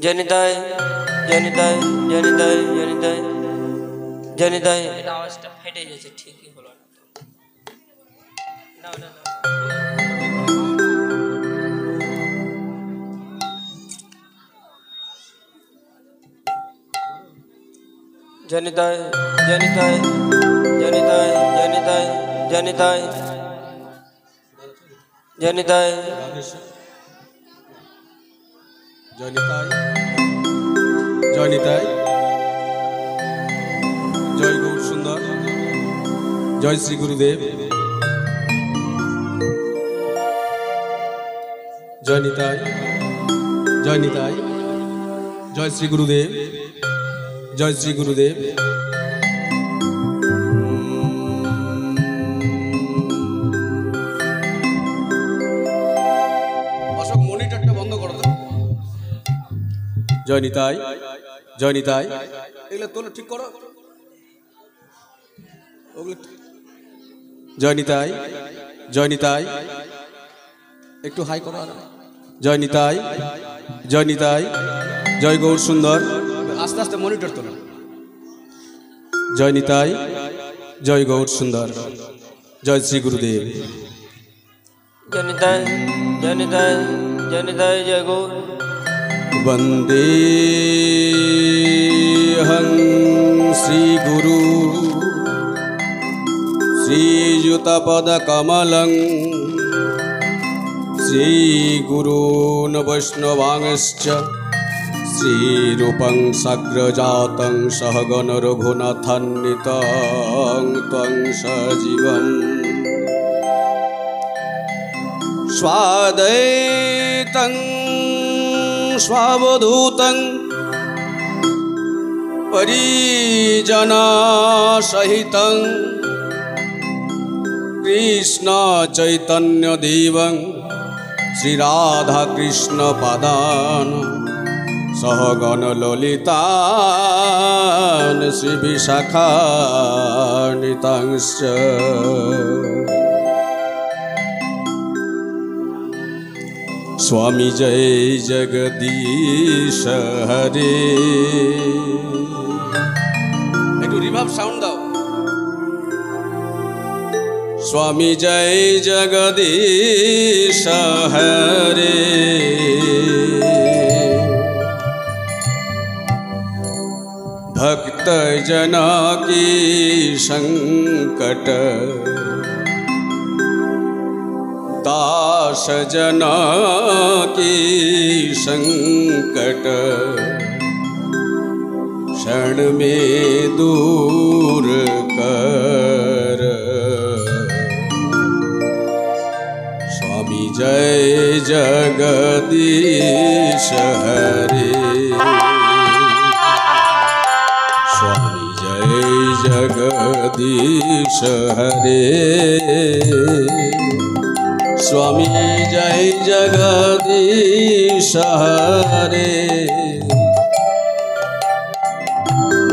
জনিতায় জনিতায় জনিতায় জনিতায় জনিতায়। এটা আওয়াজটা ফেটে যাচ্ছে, ঠিকই হলো না। না না জনিতায় জনিতায় জনিতায় জনিতায় জনিতায় জনিতায় জয়নিতাই জয়নিতাই। জয় গৌর সুন্দর, জয় শ্রী গুরুদেব। জয়নিতাই জয়নিতাই, জয় শ্রী গুরুদেব, জয় শ্রী গুরুদেব। অশোক মনিটরটা বন্ধ করো তো। জয়নিতাই জয়নিতাই, এগুলো তোলো ঠিক করো। জয়নিতাই জয়নিতাই, একটু হাই করো। জয়নিতাই জয়নিতাই, জয় গৌর সুন্দর। আস্তে আস্তে মনিটর তোলো। জয়নিতাই জয় গৌর সুন্দর, জয় শ্রী গুরুদেব। জনিতায় জনিতায় জনিতায় জয় গৌর। वंदे हं श्री गुरु श्रीयुतपदकमलं श्रीगुरून् वैष्णवांश्च श्रीरूपं सग्रजातं सहगण रघुनाथान्वितं त्वं सजीवम् स्वाद्वैतं स्वावधूतं परिजनसहितं कृष्ण चैतन्यदेवं श्रीराधाकृष्णपादान् सहगण ललितान् श्रीविशाखान्वितांश्च। स्वामी जय जगदीश हरे। एक रिवर्ब साउंड दाओ। स्वामी जय जगदीश हरे। भक्त जना की संकट दास जना की संकट क्षण में दूर कर। स्वामी जय जगदीश हरे। स्वामी जय जगदीश हरे। स्वामी जय जगदीश हरे।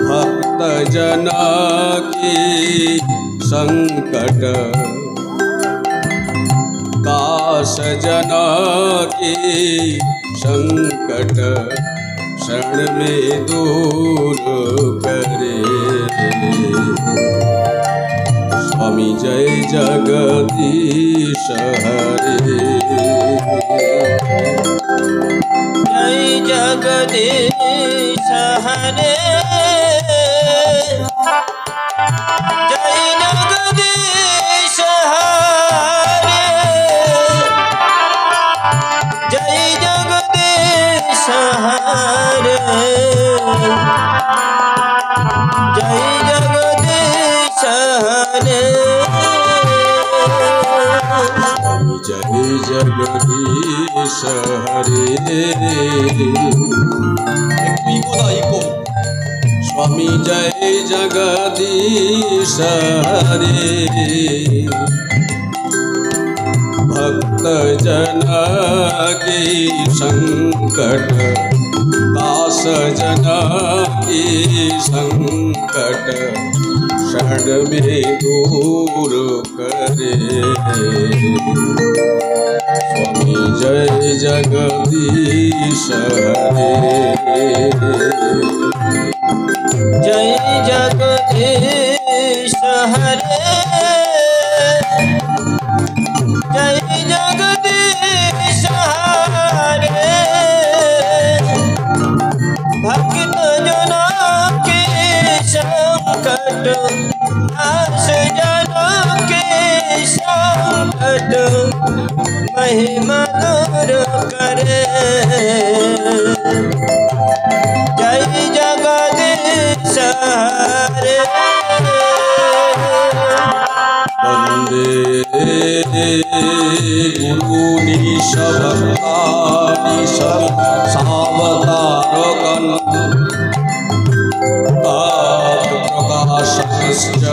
भक्त जना की संकट दास जना की संकट क्षण में दूर करे। स्वामी जय जगदीश हरे। जय जगदीश हरे। जय जगदीश हरे। जय जगदीश हरे। जय जगदीश हरे। जय जगदीश हरे। स्वामी जय जगदीश हरे। भक्त जना की संकट दास जना की संकट क्षण में दूर करे। स्वामी जय जगदीश हरे। महिमा दूर करे। जय जगदीश हरे। वंदे गुरुनीश भक्तानीश सावतारकं प्रकाशकश्च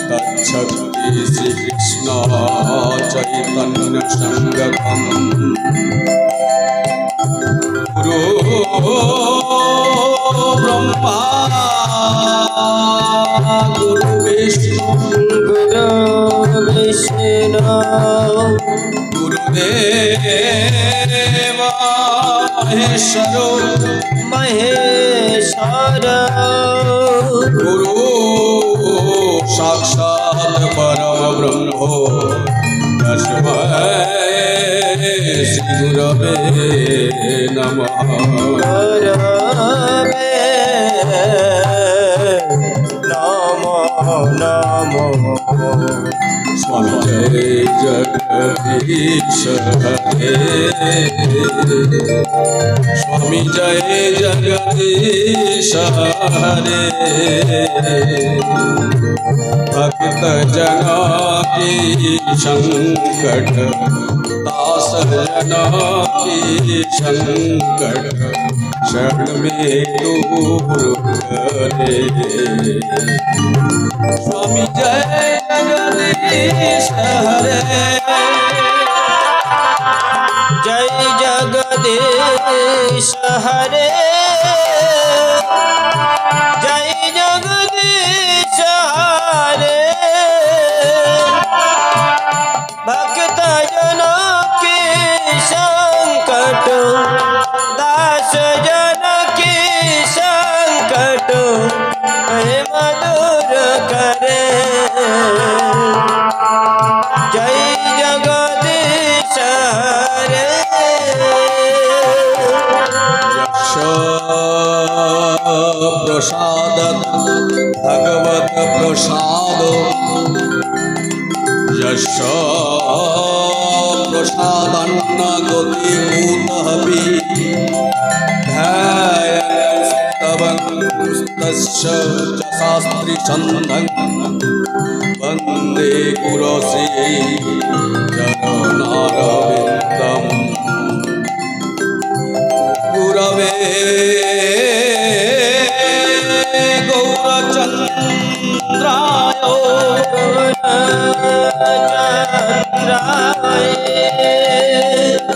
तच्छक्ति श्रीकृष्ण चैतन्य संगतम् गुरु ब्रह्मा गुरु विष्णु गुरुदेव महेश्वर गुरु साक्षात् परम ब्रह्मो तस्मै श्री गुरवे नमः। स्वामी जय जगदीश हरे। स्वामी जय जगदीश हरे। भक्त जना की संकट दास जना की संकट शरण में दूर करे। स्वामी जय जगदीश हरे। जय जगदीश हरे। जय जगदीश हरे। भक्त जनों की संकट दास जनों की संकट महिमा दूर करे। जय जगदीश हरे। यश प्रसाद भगवत प्रसाद यश प्रसादन्न गतिभूतः ध्यायस्तवंस्तस्य च शास्त्री छन्दं वन्दे गुरुश्री चरणारविन्दम्। गुरवे गौरचन्द्राय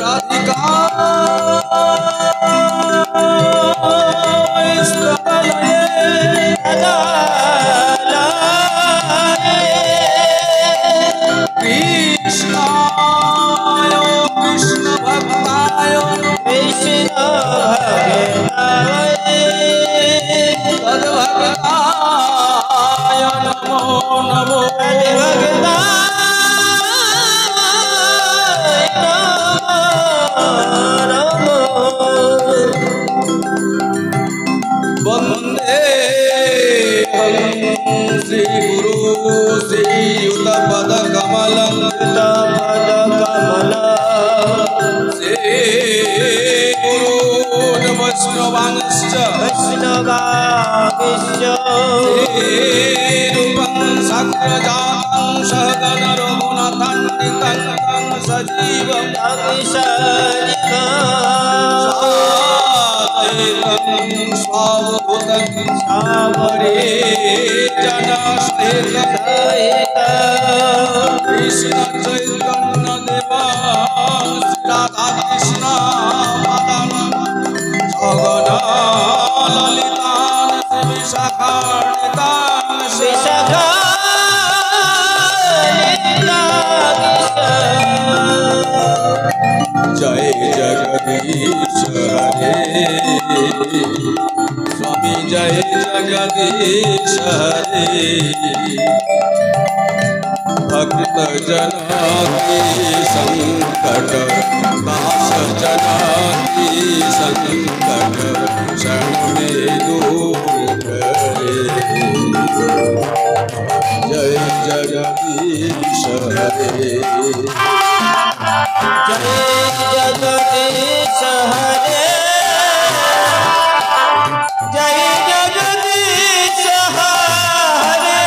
राधिकाय कृष्णाय कृष्ण भक्ताय तद्भक्ताय नमो नमो। वंदे श्री गुरु श्रीयुत पद कमल श्री गुरु वैष्णवांश्च रूपं साग्रजातं सहगण रघुनाथान्वितं तं सजीवं साद्वैतं स्वावभूतं सावरे जनसहितं कृष्ण चैतन्य देवं राधा कृष्ण मदनं सगना ललितां विशाखान्वितां जय जगदीश हरे। स्वामी जय जगदीश हरे। भक्त जना की संकट दास जना की संकट क्षण में दूर करे। जय जगदीश हरे जय जगदीश हरे जय जगदीश हरे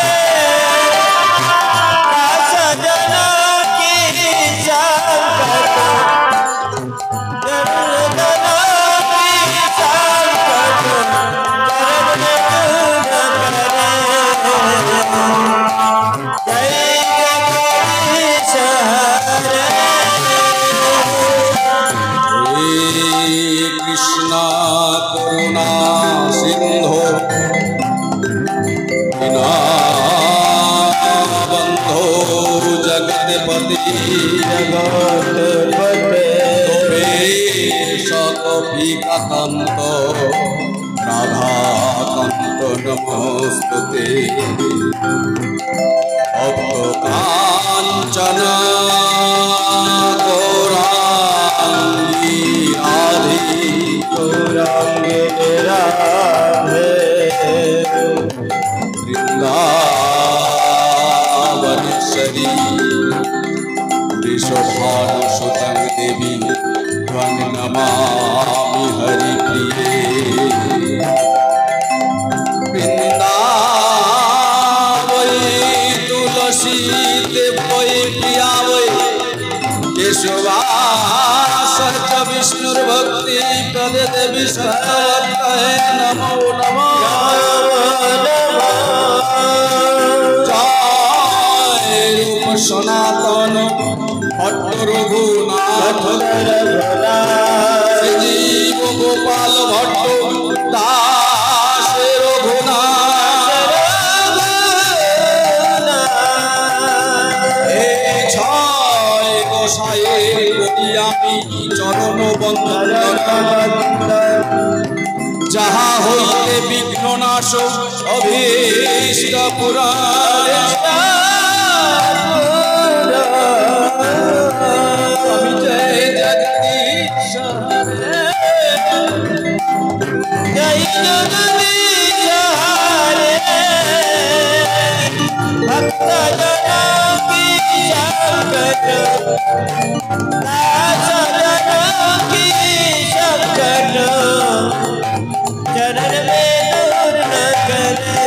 सजना की संकट जगदना की संकट चरण में दूर करे जय जगदीश हरे हे कृष्णा करुणा सिंधो दीनबंधो जगतपति कपि कांत राधाकांत नमोस्तुते कांचन गौरांगी गौरांगे राधे वृंदावनेश्वरी वृषभानुसुतं देवी त्वं नमामि हरिप्रिये वृंदावई तुलसी देवई प्रिया वै केशवासच विष्णुर्भक्ति प्रदे देवी सत्तवत्तये नमो नमः जय रूप सनातन भट्ट रघुनाथ श्रीजीव गोपाल भट्ट दास रघुनाथ हे छय गोसाई कরি আমি চরণ বন্দন যাহা হইতে বিঘ্ন নাশ অভীষ্ট পুরাণ আমি জয় জগদীশ হরে जय जगदीश हरे भक्त जना की संकट दास जना की संकट चरण में दूर न करे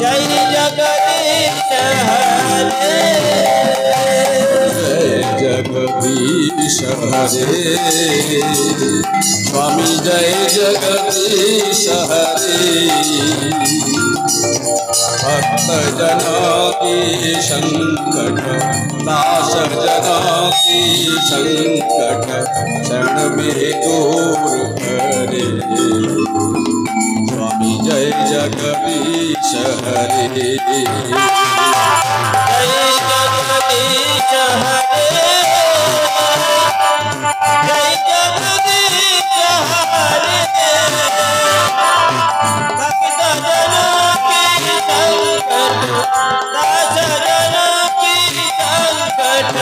जय जगदीश हरे जगदीश हरे स्वामी जय जगदीश हरे भक्त जना की संकट दास जना की संकट क्षण में दूर करे स्वामी जय जगदीश हरे जय जगदीश हरे जय जगदीश हरे भक्त जना की संकट दास जना की संकट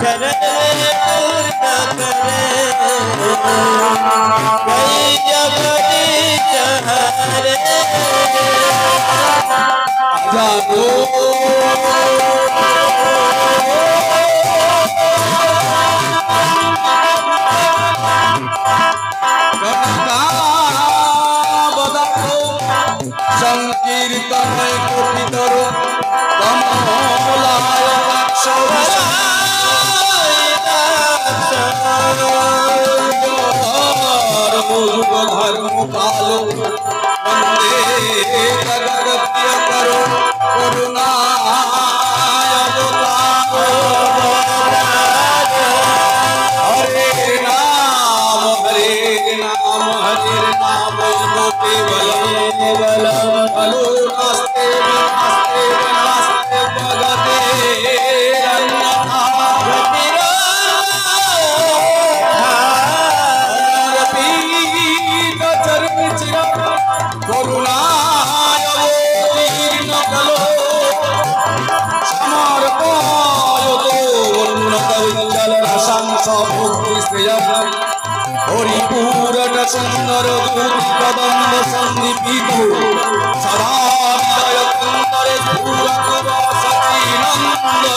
चरण में दूर न करे जय जगदीश हरे जागो संकीर्तन कोटितर कमलाय धर्म कालो वंदे जगत प्रिय करो करुणाय हरे नाम केवलम बलो नास्ते नास्ते भगते अन्यथा পুরটা সুন্দর দুটি কদম্ব সন্নিপিত সদা হৃদয় কুন্দরে পুরক বসতি নন্দন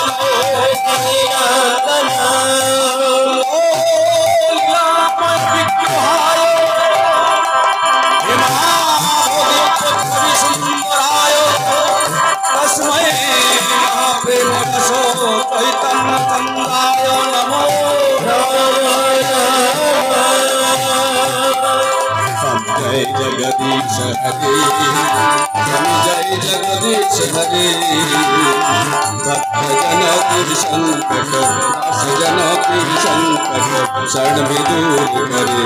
বিগ্রহায় সুন্দরায় তস্मै প্রেম চৈতন্য চন্দ্রায় নমো जय जगदीश हरे जय जगदीश हरे भक्त जन की संकट सजन की संकट शरण में दूर करे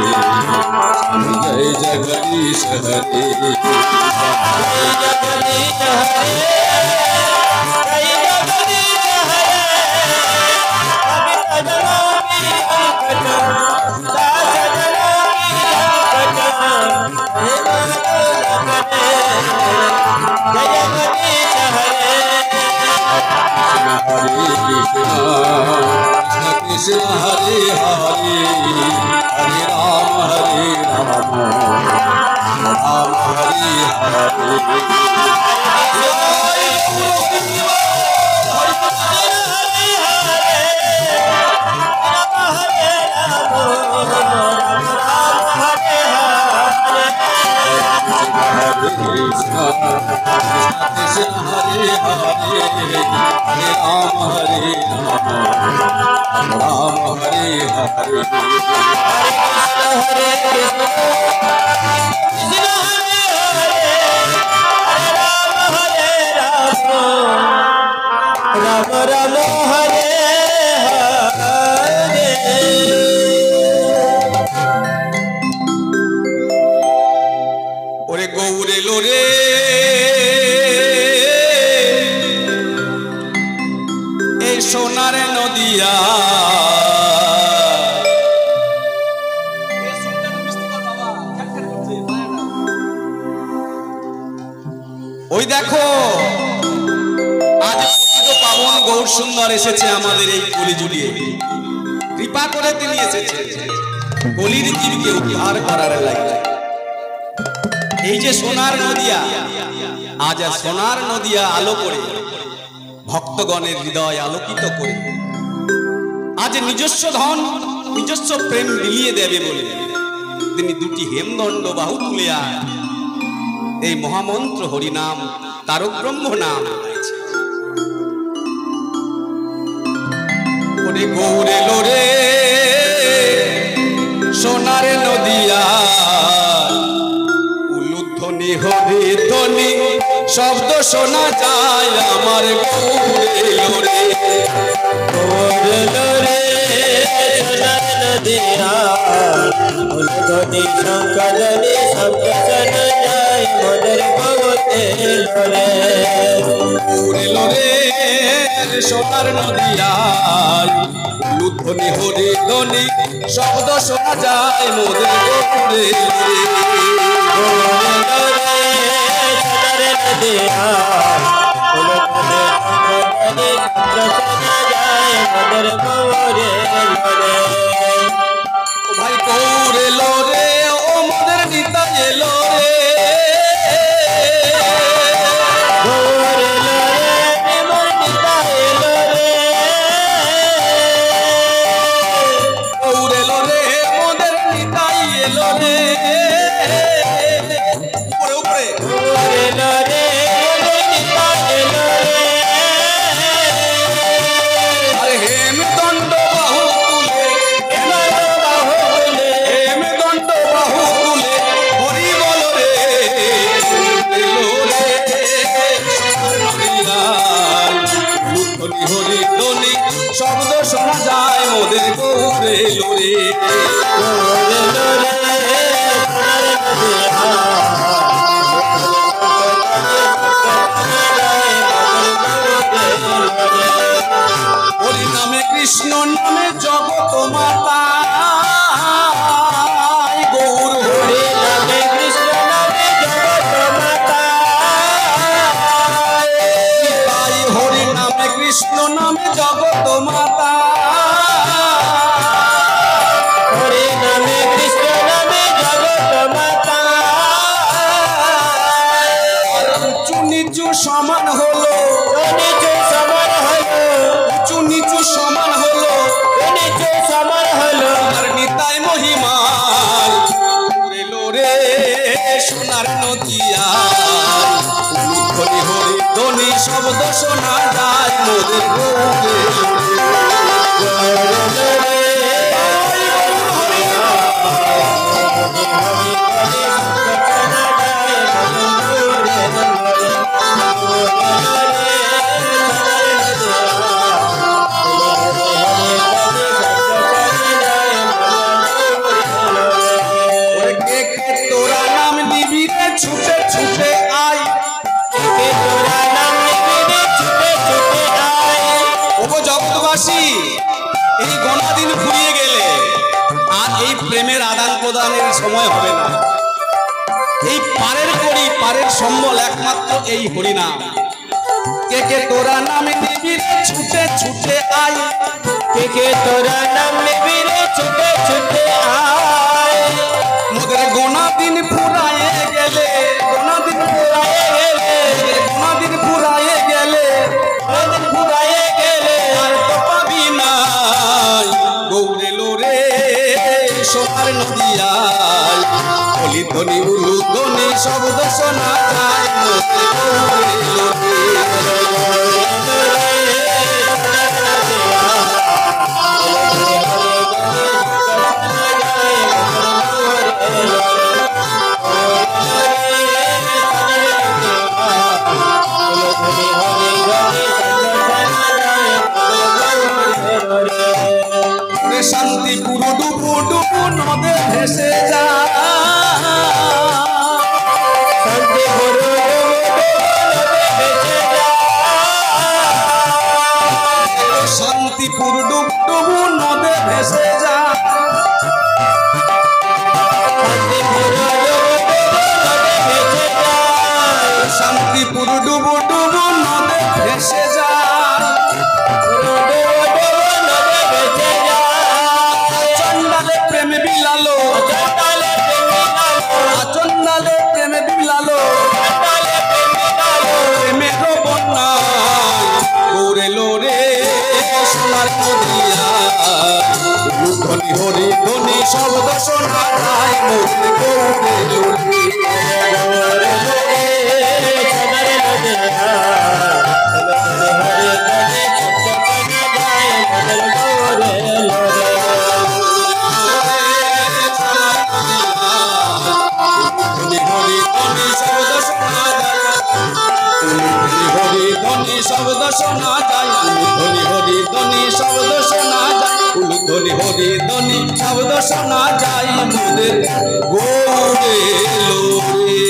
जय जगदीश हरे जय जगदीश हरे कृष्ण हरे हरे हरे राम राम हरे हरे कृष्ण हरे हरे हरे राम राम हरे हरे हरे कृष्ण राम राम हरे हरे ओरे गौरे लोरे सोनार नदिया ওই দেখো আজ পাবন গৌর সুন্দর এসেছে আমাদের এই কলি জুড়িয়ে কৃপা করে তিনি এসেছেন কলির জীবকে উদ্ধার করার লাগে এই যে সোনার নদিয়া আজ সোনার নদিয়া আলো করে ভক্তগণের হৃদয় আলোকিত করে আজ নিজস্ব ধন নিজস্ব প্রেম বিলিয়ে দেবে বলে তিনি দুটি হেমদণ্ড বাহু তুলে এই মহামন্ত্র হরিনাম তারক ব্রহ্ম নাম ওরে গৌরে লোরে সোনার নদিয়া উলুধ্বনি হরি ধ্বনি শব্দ শোনা যায় আমার গৌরে লোরে গৌরে লোরে সোনার নদিয়া উলুধ্বনি শঙ্করনি শব্দ শোনা যায় মোদের গৌরে লোরে গৌরে লোরে সোনার নদিয়া উলুধ্বনি হরি ধ্বনি শব্দ শোনা যায় মোদের গৌরে ভাই গৌরে লোরে ও মোদের নিতা এলো রে গৌরে লোরে মোর নিতা এলো রে গৌরে লোরে মোদের নিতা এলো রে উপরে উপরে গৌরে লোরে মোদের নিতা এলো রে আরে হেমদণ্ড বাহু তুলে হেমদণ্ড বাহু তুলে হরি বল রে হরি ধ্বনি শব্দ শোনা যায় মোদের গৌরে লোরে গৌরে লোরে হরি নামে কৃষ্ণ নামে জগত মাতা গৌর হরি নামে কৃষ্ণ নামে জগত মাতা হরি নামে কৃষ্ণ নামে জগত মাতা হরি নামে সোনার নদিয়া ধনি হরি ধনি শব্দ শোনা যায় মোদের গৌরে তোরা নাম নিবি রে ছুটে ছুটে আয় তোরা নাম নিবি রে ছুটে ছুটে আয় ওগো জগৎবাসী এই গোনা দিন ফুরিয়ে গেলে আর এই প্রেমের আদান প্রদানের সময় হবে না এই পারের করি পারের সম্বল একমাত্র এই হরিনাম কে কে তোরা নাম নিবি রে ছুটে ছুটে আয় কে কে তোরা নাম নিবি রে ছুটে ছুটে আয় মোদের গোনা দিন ফুরায়ে গেলে গোনা দিন ফুরায়ে গেলে গোনা দিন ফুরায়ে গেলে দিন ফুরায়ে গেলে আর তো পাবি না গৌরে লোরে সোনার নদিয়ায় বলি ধনি উলু ধনি শব্দ শোনা যায় গৌরে লোরে শান্তি পুরো ডুবু ডুবু নদে ভেসে যা শান্তি পুরো শান্তিপুর ডুব ডুবু নদে ভেসে যা শান্তিপুর ডুবু ডুবু নদে ভেসে যা চন্ডালে প্রেমে বিলালো চন্ডালে প্রেমে বিলালো প্রেমের বন্যা গৌরে লোরে সোনার নদিয়া ধনি হরি ধনি শব্দ শোনা যায় গৌরে লোরে শব্দ শোনা যায় ধনি হরি ধনি শব্দ শোনা যায় ধনি হরি ধনি শব্দ শোনা যায় মোদের গৌরে লোরে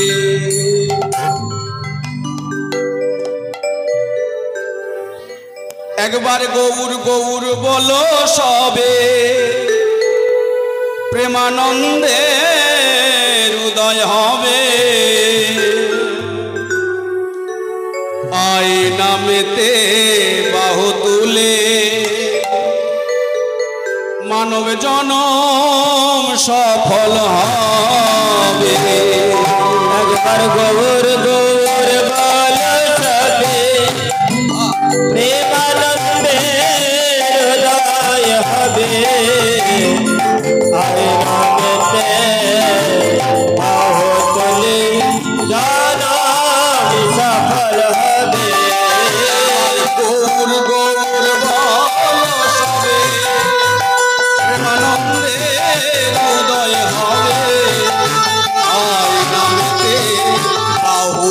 একবার গৌর গৌর বলো সবে প্রেমানন্দের উদয় হবে আই নামেতে বাহু তুলে মানব জনম সফল হবে একবার গৌর গৌর বল সবে প্রেমানন্দের উদয় হবে আই নামেতে বাহু তুলে জনম সফল হবে গৌর গৌর বল সবে প্রেমানন্দের উদয় হবে আই নামেতে বাহু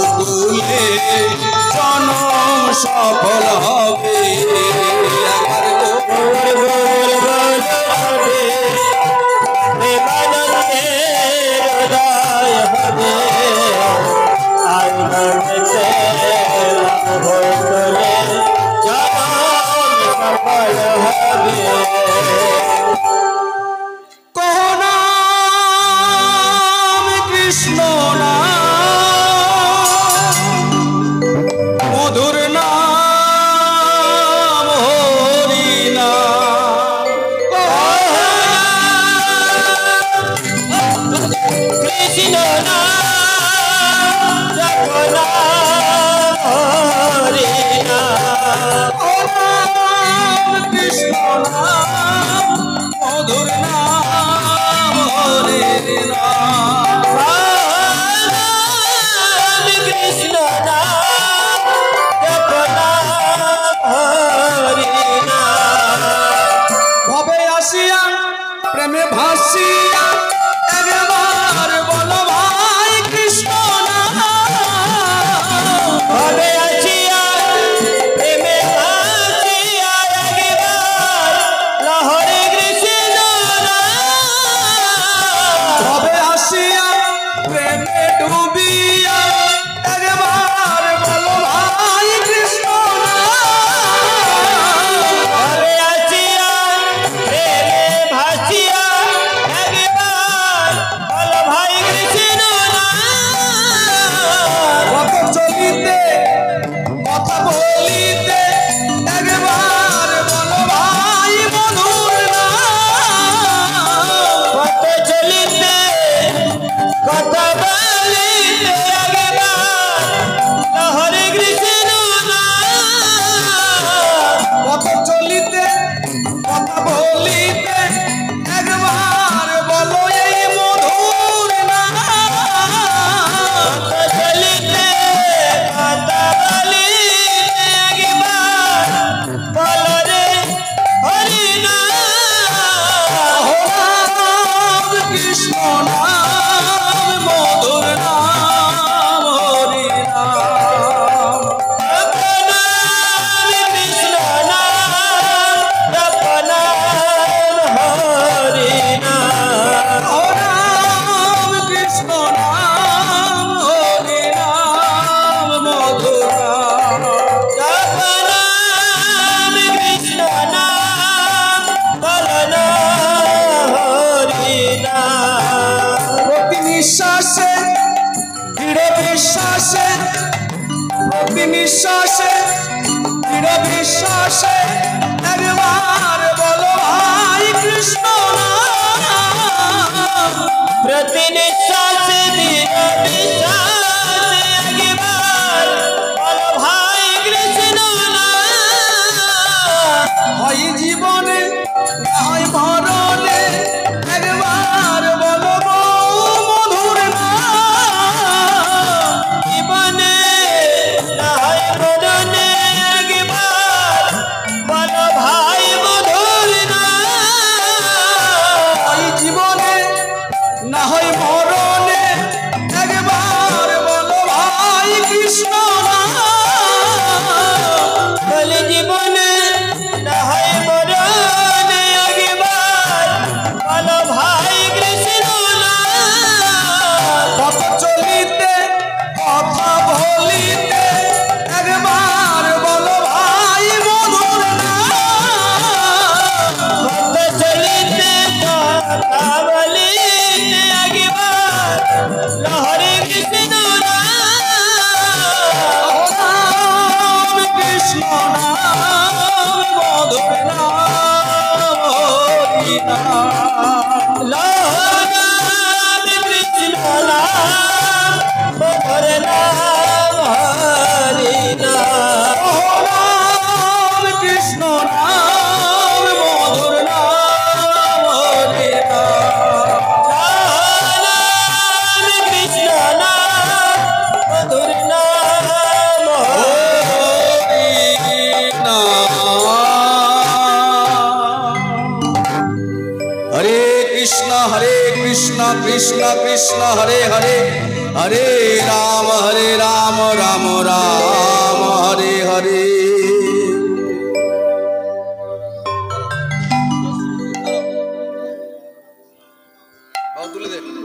প্রেমে ডুবিয়া একবার বলো ভাই কৃষ্ণ ঘরে আসিয়া প্রেমে ভাসিয়া একবার বল ভাই কৃষ্ণ কত চলিতে কথা বলিতে একবার বলো ভাই মধুর কত চলিতে কথা বলিতে একবার হরে কৃষ্ণ কত চলিতে কথা বলিতে একবার বলো এই মধুর কত চলিতে কথা বলিতে একবার বল রে হরি নাম কৃষ্ণ নাম মধুর নাম হরি নাম কৃষ্ণ নাম জপনাম হরি নাম ও নাম কৃষ্ণ নাম হরি নাম মধুর নাম জপনাম কৃষ্ণ নাম বলনাম হরি নাম প্রতি নিঃশ্বাসে দৃঢ় বিশ্বাসে প্রতি নিঃশ্বাসে দৃঢ় বিশ্বাসে একবার বলো ভাই কৃষ্ণ নাম প্রতি নিঃশ্বাসে দৃঢ় বিশ্বাসে একবার বল ভাই কৃষ্ণ নাম হয় জীবনে হয় মরণে একবার বলো গো মধুর নাম জীবনে নাই মরণে একবার বল ভাই মধুর নাম হয় জীবনে না হয় মরণে একবার বলো ভাই কৃষ্ণ নাম বলে জীবনে না হয় মরণে একবার বল ভাই কৃষ্ণ নাম কত চলিতে কথা বলিতে একবার বলো ভাই মধুর নাম কত চলিতে কথা বলিতে একবার হরে কৃষ্ণ নাম নাম কৃষ্ণ নাম মধুর নাম হরি নাম নাম কৃষ্ণ নাম মধুর নাম হরি নাম নাম কৃষ্ণ নাম মধুর নাম হরি নাম নাম কৃষ্ণ নাম মধুর নাম হরি নাম হরে কৃষ্ণ কৃষ্ণ কৃষ্ণ হরে হরে হরে রাম রাম রাম হরে হরে তুলে দে